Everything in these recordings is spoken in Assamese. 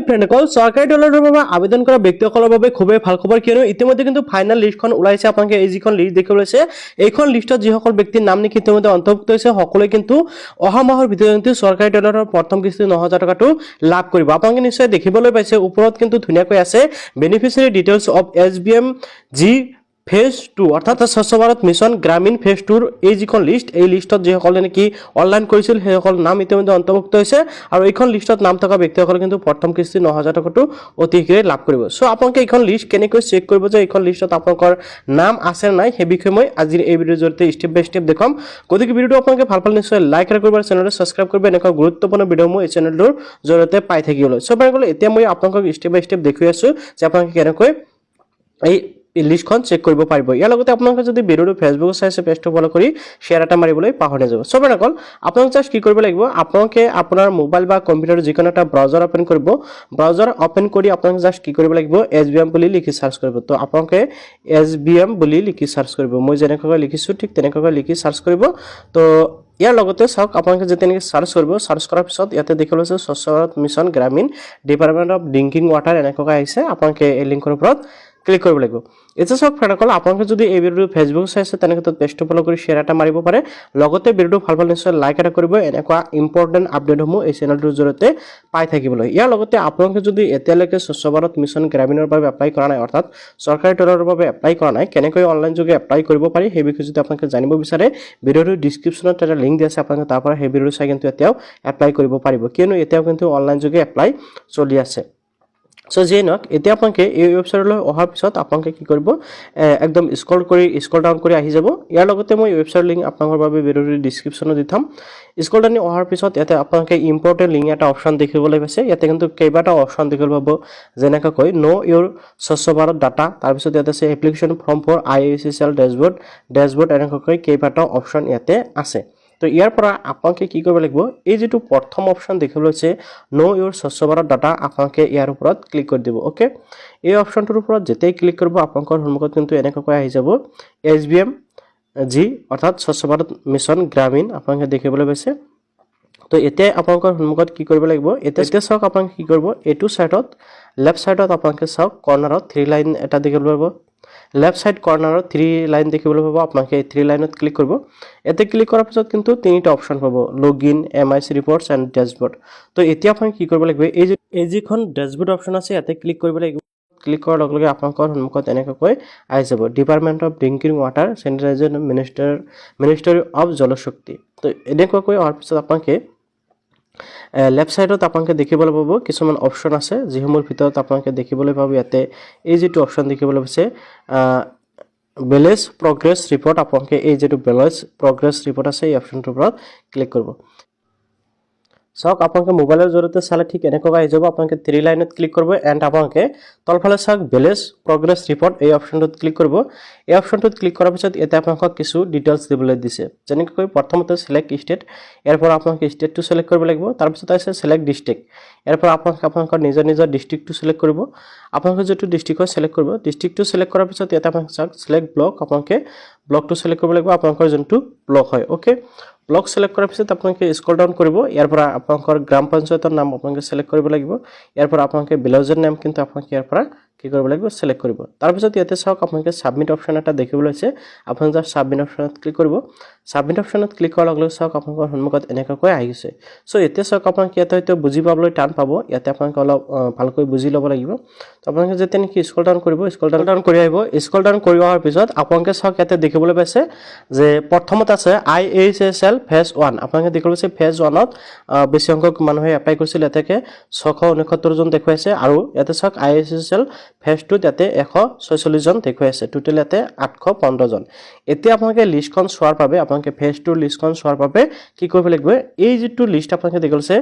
ফ্ৰেণ্ডসকল চৰকাৰী দলৰ বাবে আবেদন কৰা ব্যক্তিসকলৰ বাবে খুবেই ভাল খবৰ কিয়নো ইতিমধ্যে কিন্তু ফাইনেল লিষ্টখন ওলাইছে আপোনালোকে এই যিখন লিষ্ট দেখিবলৈ পাইছে এইখন লিষ্টত যিসকল ব্যক্তিৰ নাম নেকি ইতিমধ্যে অন্তৰ্ভুক্ত হৈছে সকলোৱে কিন্তু অহা মাহৰ ভিতৰতে চৰকাৰী দলৰ প্ৰথম কিস্তি ৯০০০ টকাটো লাভ কৰিব আপোনালোকে নিশ্চয় দেখিবলৈ পাইছে ওপৰত কিন্তু ধুনীয়াকৈ আছে beneficiary details of SBM G phase 2 অৰ্থাৎ স্বচ্ছ ভাৰত মিছন গ্ৰামীণ ফেজ 2 এই যিখন লিষ্ট এই লিষ্টত যিসকলে নেকি অনলাইন কৰিছিল সেইসকল নাম ইতিমধ্যে অন্তৰ্ভুক্ত হৈছে আৰু এইখন লিষ্টত নাম থকা ব্যক্তিসকলে কিন্তু প্ৰথম কিস্তি ৯০০০ টকাটো অতি শীঘ্ৰে লাভ কৰিব সো আপোনালোকে এইখন লিষ্ট কেনেকৈ চেক কৰিব যে এইখন লিষ্টত আপোনালোকৰ নাম আছে নাই সেই বিষয়ে মই আজিৰ এই ভিডিঅ'ৰ জৰিয়তে ষ্টেপ বাই ষ্টেপ দেখাম গতিকে ভিডিঅ'টো আপোনালোকে ভাল পালে নিশ্চয় লাইক কৰিব আৰু চেনেলটো সাবস্ক্ৰাইব কৰিব এনেকুৱা গুৰুত্বপূৰ্ণ ভিডিঅ' মই এই চেনেলটোৰ জৰিয়তে পাই থাকিবলৈ সো বাৰু এতিয়া মই আপোনালোকক ষ্টেপ বাই ষ্টেপ দেখুৱাই আছো যে আপোনালোকে কেনেকৈ এই লিষ্টখন চেক কৰিব পাৰিব ইয়াৰ লগতে আপোনালোকে যদি ভিডিঅ'টো ফেচবুকত চাইছে পেজটো ফলো কৰি শেয়াৰ এটা মাৰিবলৈ পাহৰি নাযাব সো বাৰু আপোনালোকে জাস্ট কি কৰিব লাগিব আপোনালোকে আপোনাৰ মোবাইল বা কম্পিউটাৰ যিকোনো এটা ব্ৰাউজাৰ ওপেন কৰিব ব্ৰাউজাৰ ওপেন কৰি আপোনালোকে জাস্ট কি কৰিব লাগিব SBM বুলি লিখি সাৰ্চ কৰিব তো আপোনালোকে SBM বুলি লিখি সাৰ্চ কৰিব মই যেনেকৈ লিখিছো ঠিক তেনেকৈ লিখি সাৰ্চ কৰিব তো ইয়াৰ লগতে চাওক আপোনালোকে যেতিয়া নেকি সাৰ্চ কৰিব সাৰ্চ কৰাৰ পিছত ইয়াতে দেখিবলৈ আছে স্বচ্ছ Bharat mission Gramin department of drinking water এনেকৈ আহিছে আপোনালোকে এই লিংকৰ ওপৰত ক্লিক কৰিব লাগিব এতিয়া সব ফ্ৰেণ্ডসকল আপোনালোকে যদি এই ভিডিঅ'টো ফেচবুক চাইছে তেনেকৈ পেজটো ফলো কৰি শেয়াৰ এটা মাৰিব পাৰে লগতে ভিডিঅ'টো ভাল পালে নিশ্চয় লাইক এটা কৰিব এনেকুৱা ইম্পৰ্টেন্ট আপডেটসমূহ এই চেনেলটোৰ জৰিয়তে পাই থাকিবলৈ ইয়াৰ লগতে আপোনালোকে যদি এতিয়ালৈকে স্বচ্ছ ভাৰত মিছন গ্ৰামীণৰ বাবে এপ্লাই কৰা নাই অৰ্থাৎ চৰকাৰী দলৰ বাবে এপ্লাই কৰা নাই কেনেকৈ অনলাইন যোগে এপ্লাই কৰিব পাৰি সেই বিষয়ে যদি আপোনালোকে জানিব বিচাৰে ভিডিঅ'টোৰ ডেসক্ৰিপচনত এটা লিংক দিয়া আছে আপোনালোকে তাৰ পৰা সেই ভিডিঅ'টো চাই কিন্তু এতিয়াও এপ্লাই কৰিব পাৰিব কিয়নো এতিয়াও কিন্তু অনলাইন যোগে এপ্লাই চলি আছে সো যে নক এতিয়া আপোনালোকে এই ওয়েবসাইটলৈ অহাৰ পিছত আপোনালোকে কি কৰিব একদম স্ক্ৰল ডাউন কৰি আহি যাব ইয়াৰ লগতে মই ওয়েবসাইট লিংক আপোনালোকৰ বাবে ভিডিঅ'ৰ ডেসক্ৰিপচনত দি থম স্ক্ৰল ডাউন অহাৰ পিছত ইয়াতে আপোনালোকে ইম্পৰ্টেন্ট লিংক এটা অপচন দেখিবলৈ পাইছে ইয়াতে কিন্তু কেইবাটা অপচন দেখিবলৈ পাব যেনেকৈ নো ইউৰ স্বচ্ছ ভাৰত ডাটা তাৰ পিছত ইয়াতে আছে application form for IACCL dashboard এনেকৈ কেইবাটা অপচন ইয়াতে আছে তো ইয়াৰ পৰা আপোনালোকে কি কৰিব লাগিব এই যেটো প্ৰথম অপচন দেখিবলৈ আছে নো ইউৰ স্বচ্ছ ভাৰত ডাটা আপোনালোকে ইয়াৰ ওপৰত ক্লিক কৰি দিব ওকে এই অপচনটোৰ ওপৰত যেতেই ক্লিক কৰিব আপোনালোকৰ সন্মুখত কিন্তু এনেকৈ আহি যাব SBM জি অৰ্থাৎ স্বচ্ছ ভাৰত মিছন গ্ৰামীণ আপোনালোকে দেখিবলৈ পাইছে তো এতিয়া আপোনালোকৰ সন্মুখত কি কৰিব লাগিব এতিয়া চাওক আপোনালোকে কি কৰিব এটো সাইডত লেফট সাইডত আপোনালোকে চাওক কৰ্নাৰত 3 লাইন এটা দেখিবলৈ পাব লেফট সাইড কৰ্নাৰত 3 লাইন দেখিবলৈ পাব আপোনালোকে এই 3 লাইনত ক্লিক কৰিব এতে ক্লিক কৰাৰ পিছত কিন্তু তিনিটা অপচন পাব login MIC reports and dashboard তো এতিয়া আপুনি কি কৰিব লাগিব এই যিখন ড্যাশবোৰ্ড অপচন আছে ইয়াতে ক্লিক কৰিব লাগিব ক্লিক কৰাৰ লগে লগে আপোনালোকৰ সন্মুখত এনেকৈ আহি যাব department of drinking water centralisation ministry of Jalshakti তো এনেকৈ অহাৰ পিছত আপোনালোকে লেফট সাইডত আপোনালোকে দেখিবলৈ পাব কিছুমান অপচন আছে যিসমূহৰ ভিতৰত আপোনালোকে দেখিবলৈ পাব ইয়াতে এই যেটো অপচন দেখিবলৈ পাইছে বেলেন্স প্ৰগ্ৰেছ ৰিপৰ্ট আপোনালোকে এই যেটো বেলেন্স প্ৰগ্ৰেছ ৰিপৰ্ট আছে এই অপচনটোৰ ওপৰত ক্লিক কৰিব চাওক আপোনালোকে মোবাইলৰ জৰিয়তে চালে ঠিক এনেকৈ আহি যাব আপোনালোকে 3 লাইনত ক্লিক কৰিব এণ্ড আপোনালোকে তলফালে চাওক বেলেন্স প্ৰগ্ৰেছ ৰিপৰ্ট এই অপচনটোত ক্লিক কৰিব এই অপচনটোত ক্লিক কৰাৰ পিছত এটা আপোনালোকক কিছু ডিটেইলছ দিবলৈ দিছে যেনেকৈ প্ৰথমতে সিলেক্ট ষ্টেট ইয়াৰ পৰা আপোনালোকে ষ্টেটটো সিলেক্ট কৰিব লাগিব তাৰ পিছত আছে সিলেক্ট ডিস্ট্ৰিক্ট ইয়াৰ পৰা আপোনালোকৰ নিজৰ ডিস্ট্ৰিক্টটো সিলেক্ট কৰিব আপোনালোকে যেটো ডিস্ট্ৰিক্ট সিলেক্ট কৰিব ডিস্ট্ৰিক্টটো সিলেক্ট কৰাৰ পিছত এটা আপোনালোকে চাওক সিলেক্ট ব্লক আপোনালোকে ব্লকটো সিলেক্ট কৰিব লাগিব আপোনালোকৰ যোনটো ব্লক হয় ওকে ব্লক সিলেক্ট কৰাৰ পিছত আপোনালোকে স্ক্ৰল ডাউন কৰিব ইয়াৰ পৰা আপোনালোকৰ গ্ৰাম পঞ্চায়তৰ নাম আপোনালোকে সিলেক্ট কৰিব লাগিব ইয়াৰ পৰা আপোনালোকে ভিলেজৰ নাম কিন্তু আপোনালোকে ইয়াৰ পৰা কি কৰিব লাগিব সিলেক্ট কৰিব তাৰ পিছত ইয়াতে চাওক আপোনালোকে সাবমিট অপচন এটা দেখিবলৈ আছে আপোনালোকে জাস্ট সাবমিট অপচনত ক্লিক কৰিব সাবমিট অপচনত ক্লিক কৰাৰ লগে লগে চাওক আপোনালোকৰ সন্মুখত এনেকৈ আহিছে সো এতিয়া চাওক আপোনালোকে ইয়াতে হয়তো বুজি পাবলৈ টান পাব ইয়াতে আপোনালোকে অলপ ভালকৈ বুজি ল'ব লাগিব তো আপোনালোকে যেতিয়া নেকি স্ক্ৰল ডাউন কৰিব স্ক্ৰল ডাউন কৰি আহিব স্ক্ৰল ডাউন কৰি অহাৰ পিছত আপোনালোকে চাওক ইয়াতে দেখিবলৈ পাইছে যে প্ৰথমত আছে IACCL ফেজ 1 আপোনালোকে দেখিবলৈ পাইছে ফেজ 1ত বেছি সংখ্যক মানুহে এপ্লাই কৰিছিল এতেকে 669 জন দেখুৱাইছে আৰু ইয়াতে চাওক IACCL ফেজ 2 তাতে 146 জন দেখুৱাইছে টোটাল ইয়াতে 815 জন এতিয়া আপোনালোকে লিষ্টখন চোৱাৰ বাবে আপোনালোকে ফেজ 2 লিষ্টখন চোৱাৰ বাবে কি কৰিব লাগিব এই যেটো লিষ্ট আপোনালোকে দেখিছে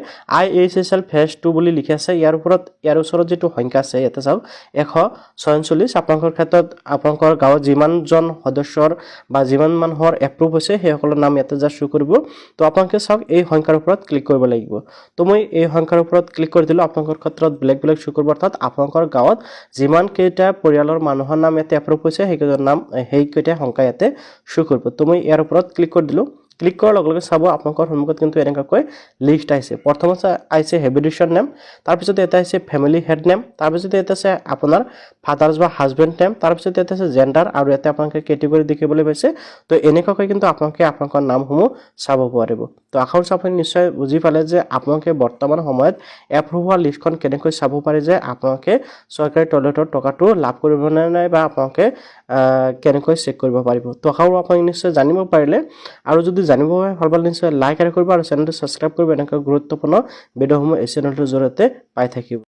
IACCL ফেজ 2 বুলি লিখা আছে ইয়াৰ ওচৰত যেটো সংখ্যা আছে ইয়াতে চাওক 146 আপোনালোকৰ ক্ষেত্ৰত আপোনালোকৰ গাঁৱত যিমান জন সদস্যৰ বা যিমান মানুহৰ এপ্ৰুভ হৈছে সেই সকলৰ নাম ইয়াতে জাস্ট শো কৰিব তো আপোনালোকে চাওক এই সংখ্যাৰ ওপৰত ক্লিক কৰিব লাগিব তো মই এই সংখ্যাৰ ওপৰত ক্লিক কৰি দিলো আপোনালোকৰ ক্ষেত্ৰত বেলেগ শো কৰিব অৰ্থাৎ আপোনালোকৰ গাঁৱত যিমান কেইটা পৰিয়ালৰ মানুহৰ নাম ইয়াতে এপ্ৰুভ হৈছে সেইকেইটাৰ নাম সেইকেইটা সংখ্যা ইয়াতে শো কৰিব তো মই ইয়াৰ ওপৰত ক্লিক কৰি দিলো ক্লিক কৰাৰ লগে লগে চাব আপোনালোকৰ সন্মুখত কিন্তু এনেকুৱাকৈ লিষ্ট আহিছে প্ৰথমত আহিছে হেবিটেশ্যন নেম তাৰপিছত এটা আহিছে ফেমিলি হেড নেম তাৰপিছত এটা আছে আপোনাৰ ফাদাৰ্স বা হাজবেণ্ড নেম তাৰপিছত এটা আছে জেন্ডাৰ আৰু এটা আপোনালোকে কেটেগৰী দেখিবলৈ পাইছে তো এনেকুৱাকৈ কিন্তু আপোনালোকে আপোনালোকৰ নামসমূহ চাব পাৰিব তো আশা কৰিছোঁ আপুনি নিশ্চয় বুজি পালে যে আপোনালোকে বৰ্তমান সময়ত এপ্ৰুভ হোৱা লিষ্টখন কেনেকৈ চাব পাৰে যে আপোনালোকে চৰকাৰী টয়লেটৰ টকাটো লাভ কৰিব নে নাই বা আপোনালোকে কেনেকৈ চেক কৰিব পাৰিব তো আশা কৰোঁ আপুনি নিশ্চয় জানিব পাৰিলে আৰু যদি জানিব হয় ভাল নিশ্চয় লাইক কৰিব আৰু চেনেলটো সাবস্ক্ৰাইব কৰিব এনেকৈ গুৰুত্বপূৰ্ণ ভিডিঅ'সমূহ এই চেনেলটোৰ জৰিয়তে পাই থাকিব